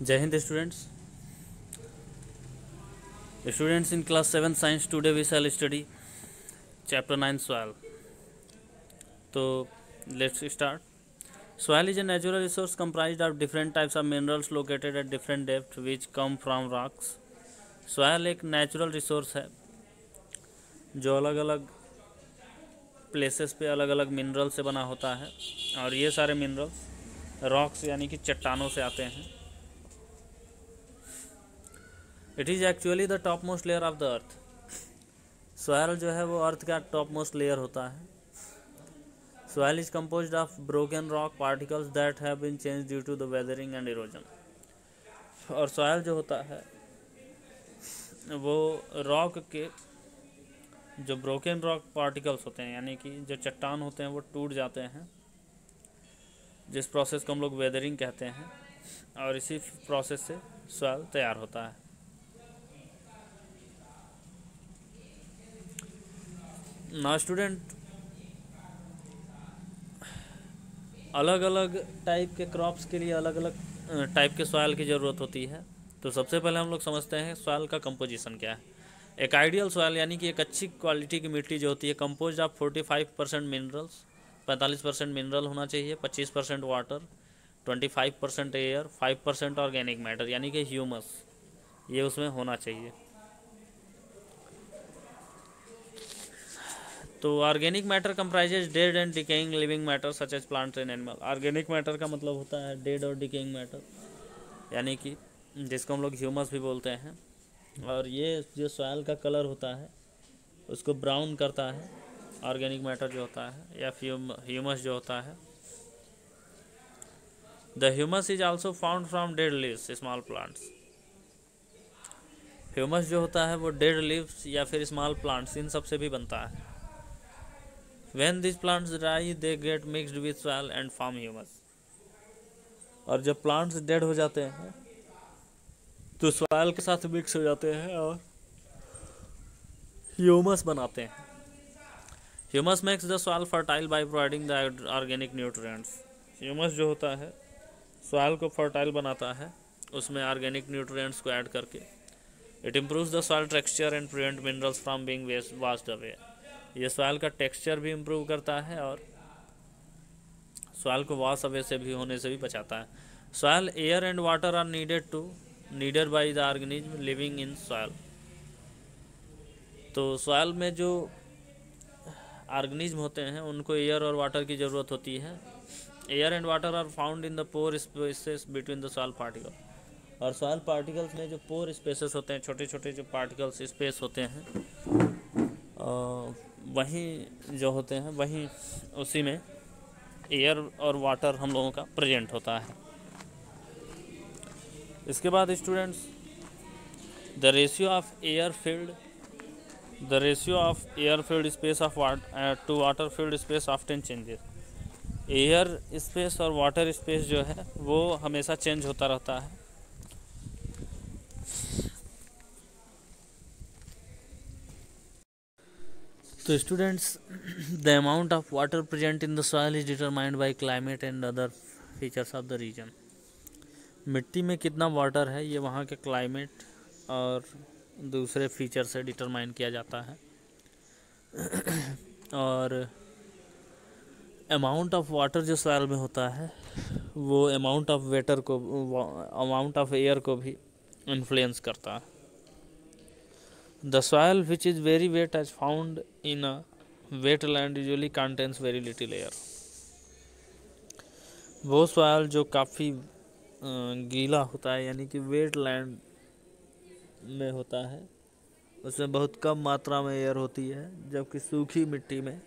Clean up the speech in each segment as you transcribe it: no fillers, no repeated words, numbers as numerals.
जय Hind students in class 7 science. Today we shall study chapter 9 soil. So let's start. Soil is a natural resource comprised of different types of minerals located at different depths which come from rocks. Soil एक natural resource है जो अलग अलग places पे अलग अलग mineral से बना होता है और ये सारे मिनरल्स रॉक्स यानी कि चट्टानों से आते हैं. It is actually the top most layer of the earth. Soil जो है वो अर्थ का टॉप मोस्ट लेयर होता है. Soil is composed of broken rock particles that have been change due to the weathering and erosion. और soil जो होता है वो रॉक के जो ब्रोकन रॉक पार्टिकल्स होते हैं यानी कि जो चट्टान होते हैं वो टूट जाते हैं, जिस प्रोसेस को हम लोग वेदरिंग कहते हैं, और इसी प्रोसेस से सॉयल तैयार होता है. ना स्टूडेंट, अलग अलग टाइप के क्रॉप्स के लिए अलग अलग टाइप के सॉयल की ज़रूरत होती है. तो सबसे पहले हम लोग समझते हैं सॉयल का कंपोजिशन क्या है. एक आइडियल सॉयल यानी कि एक अच्छी क्वालिटी की मिट्टी जो होती है कंपोज ऑफ 45% मिनरल्स, 45% मिनरल होना चाहिए, 25% वाटर, 25% एयर, 5% ऑर्गेनिक मैटर यानी कि ह्यूमस, ये उसमें होना चाहिए. तो organic matter comprises dead and decaying living matter such as plants and animal. Organic matter का मतलब होता है डेड और डिकेइंग मैटर यानी कि जिसको हम लोग ह्यूमस भी बोलते हैं. और ये जो सॉयल का कलर होता है उसको ब्राउन करता है ऑर्गेनिक मैटर जो होता है या ह्यूमस जो होता है. The humus is also found from dead leaves small plants. Humus जो होता है वो डेड लीव्स या फिर स्मॉल प्लांट्स इन सब से भी बनता है. When these plants die, they get mixed with soil and form humus. और जब प्लांट्स डेड हो जाते हैं तो सॉयल के साथ मिक्स हो जाते हैं और ह्यूमस बनाते हैं. Humus makes the soil fertile by providing the organic nutrients. Humus जो होता है सॉयल को फर्टाइल बनाता है उसमें ऑर्गेनिक न्यूट्रिएंट्स को ऐड करके. It improves the soil texture and prevent minerals from being washed away. ये सॉयल का टेक्सचर भी इम्प्रूव करता है और सॉयल को वॉश अवे से भी होने से भी बचाता है. Soil air and water are needed by the organism living in soil. तो सॉयल में जो ऑर्गेनिज्म होते हैं उनको एयर और वाटर की ज़रूरत होती है. Air and water are found in the pore spaces between the soil particle. और सॉयल पार्टिकल्स में जो पोर स्पेसेस होते हैं, छोटे छोटे जो पार्टिकल्स स्पेस होते हैं, वहीं जो होते हैं वहीं उसी में एयर और वाटर हम लोगों का प्रेजेंट होता है. इसके बाद students the ratio of air filled space of to water filled space often changes. Air space और वाटर स्पेस जो है वो हमेशा चेंज होता रहता है. तो students the amount of water present in the soil is determined by climate and other features of the region. मिट्टी में कितना वाटर है ये वहाँ के क्लाइमेट और दूसरे फीचर से डिटरमाइन किया जाता है. और अमाउंट ऑफ वाटर जो सॉइल में होता है वो अमाउंट ऑफ एयर को भी इन्फ्लुएंस करता है. The soil which is very wet as found in a wetland usually contains very little air. वो सॉयल जो काफ़ी गीला होता है यानी कि वेटलैंड में होता है उसमें बहुत कम मात्रा में एयर होती है, जबकि सूखी मिट्टी में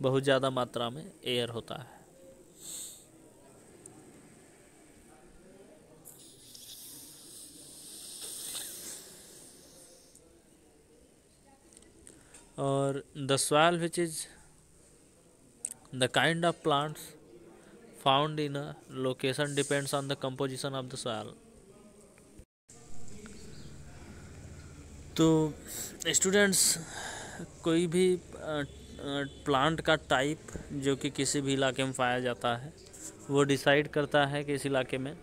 बहुत ज़्यादा मात्रा में एयर होता है. और the soil which is the kind of plants found in a location depends on the composition of the soil. तो स्टूडेंट्स कोई भी प्लांट का टाइप जो कि किसी भी इलाके में पाया जाता है वो डिसाइड करता है कि इस इलाके में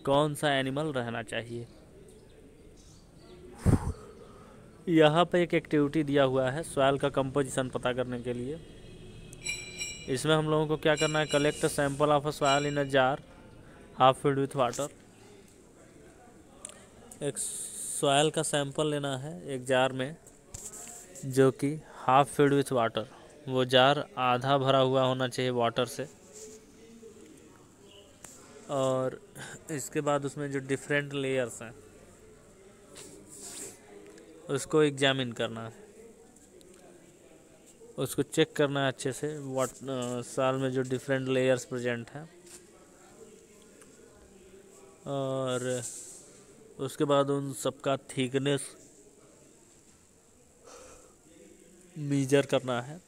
कौन सा एनिमल रहना चाहिए। यहाँ पे एक एक्टिविटी दिया हुआ है सॉइल का कंपोजिशन पता करने के लिए। इसमें हम लोगों को क्या करना है, collect sample of a soil in a jar half filled with water. एक सॉइल का सैंपल लेना है एक जार में जो कि हाफ फिल्ड विथ वाटर, वो जार आधा भरा हुआ होना चाहिए वाटर से। और इसके बाद उसमें जो डिफरेंट लेयर्स हैं उसको एग्जामिन करना है, उसको चेक करना है अच्छे से सॉइल में जो डिफरेंट लेयर्स प्रेजेंट हैं। और उसके बाद उन सबका थिकनेस मेजर करना है।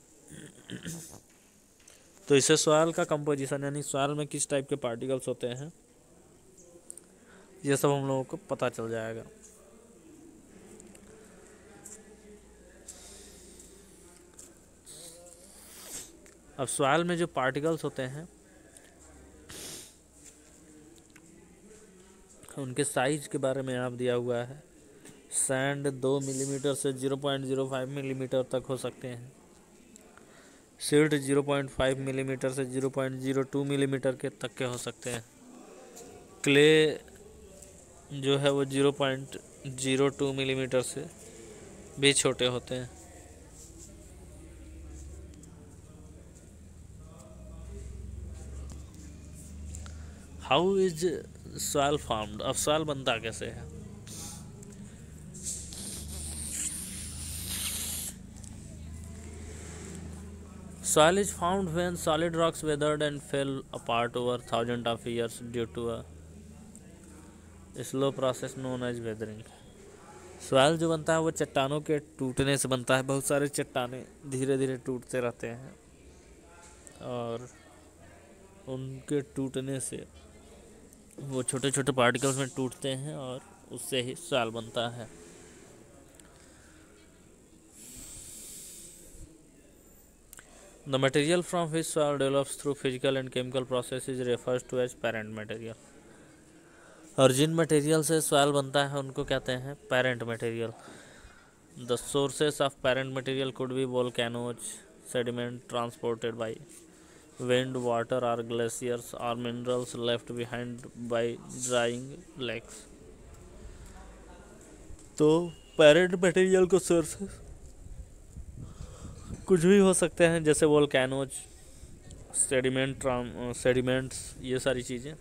तो इससे सॉइल का कंपोजिशन यानी सॉइल में किस टाइप के पार्टिकल्स होते हैं ये सब हम लोगों को पता चल जाएगा। अब सॉइल में जो पार्टिकल्स होते हैं उनके साइज के बारे में आप दिया हुआ है। सैंड 2 मिलीमीटर से 0.05 मिलीमीटर तक हो सकते हैं। सिल्ट 0.5 मिलीमीटर से 0.02 मिलीमीटर के तक के हो सकते हैं। क्ले जो है वो 0.02 मिलीमीटर से भी छोटे होते हैं। हाउ इज सॉइल फॉर्म्ड, अब सॉइल बनता कैसे है। Soil is found when solid rocks weathered and fell apart over thousands of years due to a slow process known as weathering. Soil जो बनता है वो चट्टानों के टूटने से बनता है। बहुत सारे चट्टानें धीरे धीरे टूटते रहते हैं और उनके टूटने से वो छोटे छोटे पार्टिकल्स में टूटते हैं और उससे ही सॉइल बनता है। The material from which soil develops through physical and chemical processes refers to as parent material. और जिन मटेरियल से सॉइल बनता है उनको कहते हैं parent material. The sources of parent material could be volcanoes, sediment transported by wind, water और glaciers और minerals left behind by drying lakes. तो पेरेंट मटेरियल को सोर्सेस कुछ भी हो सकते हैं जैसे वोल्केनोज, सेडिमेंट्स, ये सारी चीज़ें।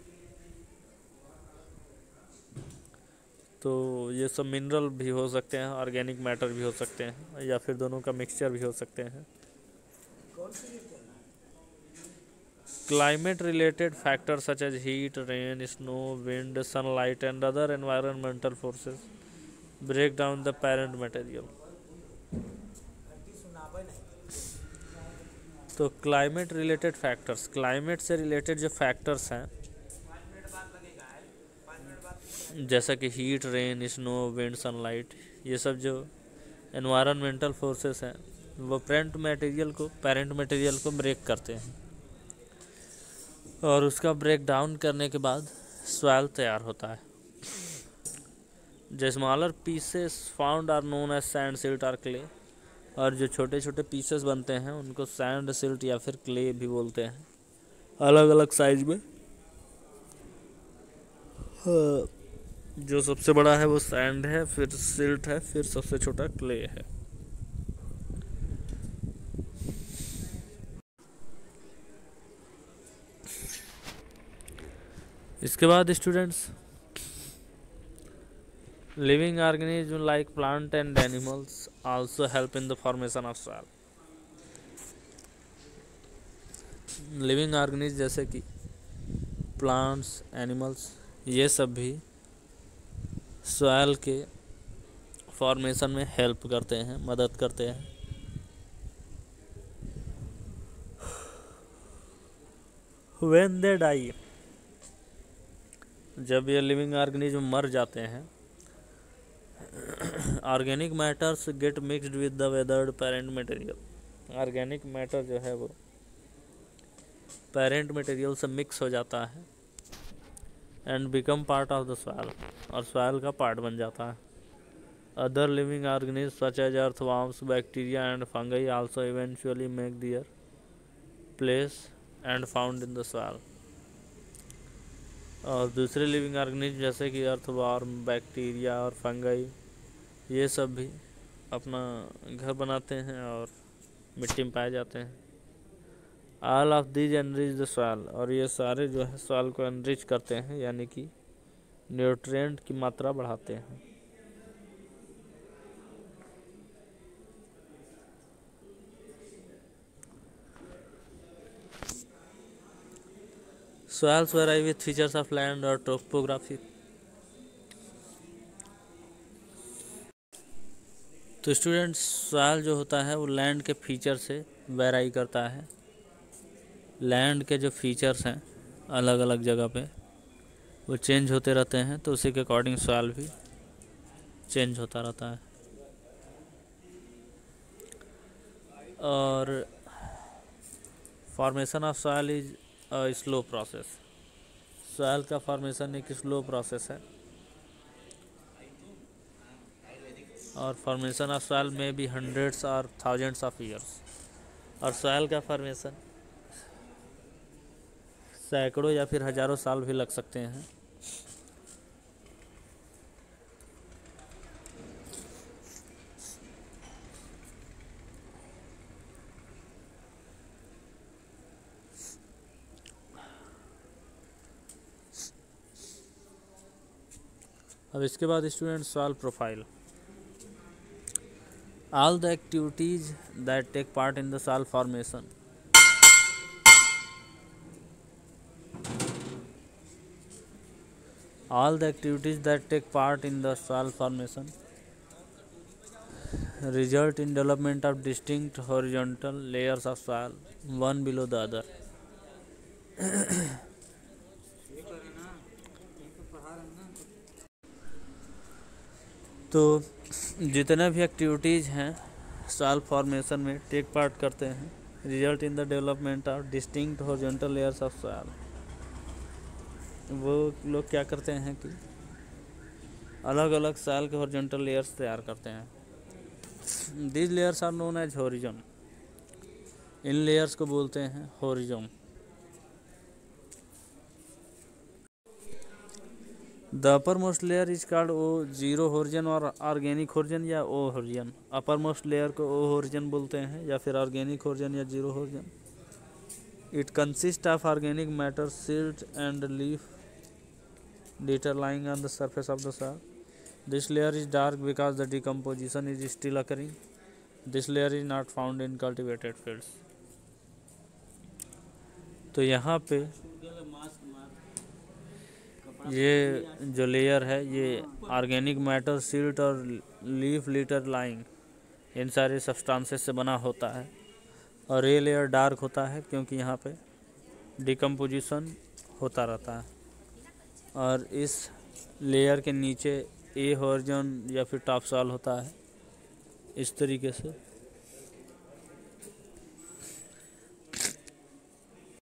तो ये सब मिनरल भी हो सकते हैं, ऑर्गेनिक मैटर भी हो सकते हैं या फिर दोनों का मिक्सचर भी हो सकते हैं। Climate related factor such as heat, rain, snow, wind, sunlight and other environmental forces break down the parent material. तो क्लाइमेट रिलेटेड फैक्टर्स, क्लाइमेट से रिलेटेड जो फैक्टर्स हैं जैसा कि heat, rain, snow, wind, sunlight, ये सब जो एनवायरमेंटल फोर्सेस हैं वो पेरेंट मटेरियल को ब्रेक करते हैं और उसका ब्रेक डाउन करने के बाद सॉइल तैयार होता है। जो smaller pieces found are known as sand, silt और क्ले। और जो छोटे छोटे पीसेस बनते हैं उनको सैंड, सिल्ट या फिर क्ले भी बोलते हैं, अलग अलग साइज में। जो सबसे बड़ा है वो सैंड है, फिर सिल्ट है, फिर सबसे छोटा क्ले है। इसके बाद students, living organism like plant and animals also help in the formation of soil. Living organism जैसे कि प्लांट्स, एनिमल्स, ये सब भी सॉइल के फॉर्मेशन में हेल्प करते हैं, मदद करते हैं। व्हेन दे डाई, जब ये लिविंग ऑर्गेनिज्म मर जाते हैं, organic matters get mixed with the weathered parent material. Organic matter जो है वो पेरेंट मटेरियल से मिक्स हो जाता है and become part of the soil, और सॉइल का पार्ट बन जाता है। Other living organism such as earthworms, bacteria and fungi also eventually make their place and found in the soil. और दूसरे लिविंग ऑर्गेनिज्म जैसे कि अर्थवर्म, बैक्टीरिया और फंगी, ये सब भी अपना घर बनाते हैं और मिट्टी में पाए जाते हैं। All of these enrich the soil, और ये सारे जो है सॉइल को एनरिच करते हैं, यानी कि न्यूट्रिएंट की मात्रा बढ़ाते हैं। Soils vary with features of land or topography. तो स्टूडेंट्स, सॉइल जो होता है वो लैंड के फीचर से वेराई करता है। लैंड के जो फीचर्स हैं अलग अलग जगह पे वो चेंज होते रहते हैं, तो उसी के अकॉर्डिंग सॉइल भी चेंज होता रहता है। और formation of soil is a slow process. Soil का फॉर्मेशन एक स्लो प्रोसेस है, और फॉर्मेशन ऑफ सॉइल में भी हंड्रेड्स और थाउजेंड्स ऑफ ईयर्स, और सॉइल का फॉर्मेशन सैकड़ों या फिर हजारों साल भी लग सकते हैं। अब इसके बाद student soil profile. All the activities that take part in the soil formation. All the activities that take part in the soil formation result in development of distinct horizontal layers of soil, one below the other. तो जितने भी activities हैं soil formation में take part करते हैं, result in the development of distinct horizontal layers of soil. वो लोग क्या करते हैं कि अलग अलग सॉइल के हॉरिजॉन्टल लेयर्स तैयार करते हैं। These layers are known as horizon. इन लेयर्स को बोलते हैं horizon. The uppermost layer is called O zero horizon और ऑर्गेनिक होरिजन या O horizon. Uppermost layer को ओ होरिजन बोलते हैं या फिर ऑर्गेनिक होरिजन या zero horizon. It consist of organic matter, silt and leaf litter lying on the surface of the soil. This layer is dark because the decomposition is still occurring. This layer is not found in cultivated fields. तो यहाँ पे ये जो layer है ये organic matter, silt और leaf litre lying, इन सारे substances से बना होता है। और ये लेयर डार्क होता है क्योंकि यहाँ पे डिकम्पोजिशन होता रहता है। और इस लेयर के नीचे ए होरिजन या फिर टॉप सॉइल होता है। इस तरीके से